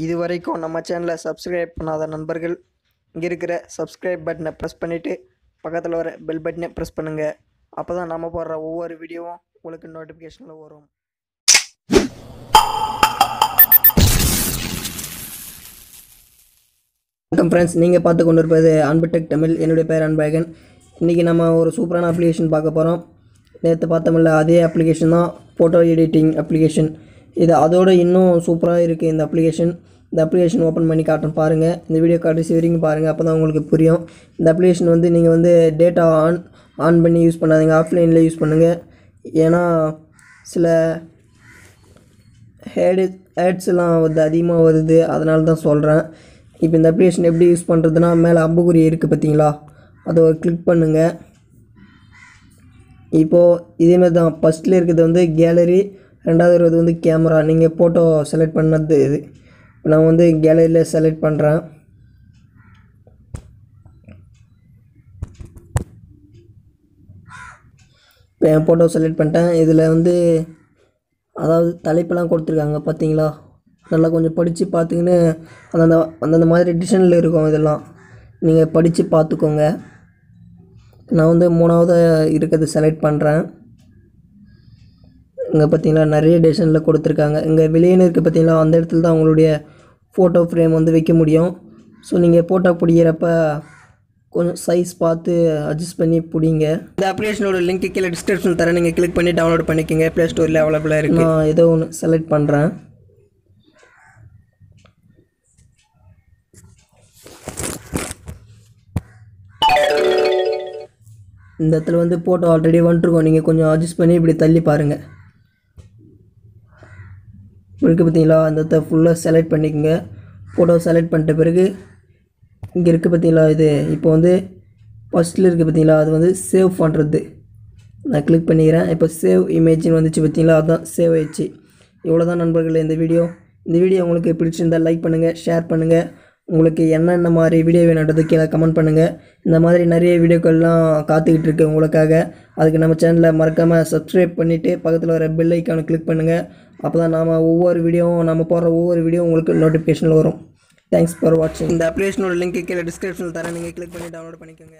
இதுவரைக்கும் நம்ம சேனலை சப்ஸ்கிரைப் பண்ணாத நண்பர்கள் இங்கே இருக்கிற சப்ஸ்கிரைப் பட்டனை ப்ரெஸ் பண்ணிவிட்டு பக்கத்தில் வர பெல் பட்டனை ப்ரெஸ் பண்ணுங்கள். அப்போ தான் நம்ம போடுற ஒவ்வொரு வீடியோவும் உங்களுக்கு நோட்டிஃபிகேஷனில் வரும். வணக்கம் ஃப்ரெண்ட்ஸ், நீங்கள் பார்த்து கொண்டு இருப்பது அன்பு டெக் தமிழ். என்னுடைய பேர் அன்பழகன். இன்றைக்கி நம்ம ஒரு சூப்பரான அப்ளிகேஷன் பார்க்க போகிறோம். நேற்று பார்த்தோம்ல, அதே அப்ளிகேஷன் தான், ஃபோட்டோ எடிட்டிங் அப்ளிகேஷன். இது அதோடு இன்னும் சூப்பராக இருக்குது இந்த அப்ளிகேஷன். இந்த அப்ளிகேஷன் ஓப்பன் பண்ணி காட்டுறேன் பாருங்கள். இந்த வீடியோ கடைசி வரைக்கும் பாருங்கள், அப்போ தான் உங்களுக்கு புரியும். இந்த அப்ளிகேஷன் நீங்கள் டேட்டா ஆன் பண்ணி யூஸ் பண்ணாதீங்க, ஆஃப்லைனில் யூஸ் பண்ணுங்கள். ஏன்னா சில ஆட்ஸ்லாம் அதிகமாக வருது, அதனால தான் சொல்கிறேன். இப்போ இந்த அப்ளிகேஷன் எப்படி யூஸ் பண்ணுறதுனா, மேலே அம்புக்குறி இருக்குது பார்த்தீங்களா, அதை கிளிக் பண்ணுங்கள். இப்போது இதேமாதிரி தான், ஃபஸ்ட்டில் இருக்கிறது கேலரி, ரெண்டாவது இருக்கிறது கேமரா. நீங்கள் ஃபோட்டோ செலக்ட் பண்ணது இது. நான் கேலரியில் செலக்ட் பண்ணுறேன். இப்போ என் ஃபோட்டோ செலக்ட் பண்ணிட்டேன். இதில் அதாவது தலைப்பெல்லாம் கொடுத்துருக்காங்க பார்த்தீங்களா, நல்லா கொஞ்சம் படித்து பார்த்துக்கின்னு அந்தந்த மாதிரி டிசைனில் இருக்கும். இதெல்லாம் நீங்கள் படித்து பார்த்துக்கோங்க. நான் மூணாவது இருக்கிறது செலக்ட் பண்ணுறேன். இங்கே பார்த்தீங்களா, நிறைய டிசைனில் கொடுத்துருக்காங்க. இங்கே வெளியேன்னு இருக்குது பார்த்தீங்களா, அந்த இடத்துல தான் உங்களுடைய ஃபோட்டோ ஃப்ரேம் வைக்க முடியும். ஸோ நீங்கள் ஃபோட்டோ பிடிக்கிறப்ப கொஞ்சம் சைஸ் பார்த்து அட்ஜஸ்ட் பண்ணி பிடிங்க. இந்த அப்ளிகேஷனோட லிங்க் கீழே டிஸ்கிரிப்ஷனில் தரேன், நீங்கள் கிளிக் பண்ணி டவுன்லோட் பண்ணிக்கோங்க. ப்ளே ஸ்டோரில் அவைலபிளாக இருக்குது. நான் ஏதோ ஒன்று செலக்ட் பண்ணுறேன். இந்த இடத்துல ஃபோட்டோ ஆல்ரெடி வந்துருக்கோம். நீங்கள் கொஞ்சம் அட்ஜஸ்ட் பண்ணி இப்படி தள்ளி பாருங்கள். இருக்குது பார்த்தீங்களா, அந்த இடத்த ஃபுல்லாக செலக்ட் பண்ணிக்கோங்க. ஃபோட்டோ செலக்ட் பண்ணிட்ட பிறகு இங்கே இருக்குது பார்த்தீங்களா, இது இப்போ ஃபஸ்ட்டில் இருக்குது பார்த்தீங்களா, அது சேவ் பண்ணுறது. நான் கிளிக் பண்ணிக்கிறேன். இப்போ சேவ் இமேஜின்னு வந்துச்சு பார்த்தீங்களா, அதுதான் சேவ் ஆயிடுச்சு. இவ்வளோ தான் நண்பர்களே இந்த வீடியோ. உங்களுக்கு பிடிச்சிருந்தால் லைக் பண்ணுங்கள், ஷேர் பண்ணுங்கள். உங்களுக்கு என்னென்ன மாதிரி வீடியோ வேணுன்றது கீழே கமெண்ட் பண்ணுங்கள். இந்த மாதிரி நிறைய வீடியோக்கள்லாம் காத்துக்கிட்டு இருக்குது உங்களுக்காக. அதுக்கு நம்ம சேனலை மறக்காமல் சப்ஸ்கிரைப் பண்ணிவிட்டு பக்கத்தில் வர பெல் ஐக்கானை கிளிக் பண்ணுங்கள். அப்போ தான் நம்ம போடுற ஒவ்வொரு வீடியோ உங்களுக்கு நோட்டிஃபிகேஷனில் வரும். தேங்க்ஸ் ஃபார் வாட்சிங். இந்த அப்ளிகேஷனோட லிங்க் கீழே டிஸ்கிரிப்ஷனில் தரேன், நீங்கள் கிளிக் பண்ணி டவுன்லோட் பண்ணிக்கோங்க.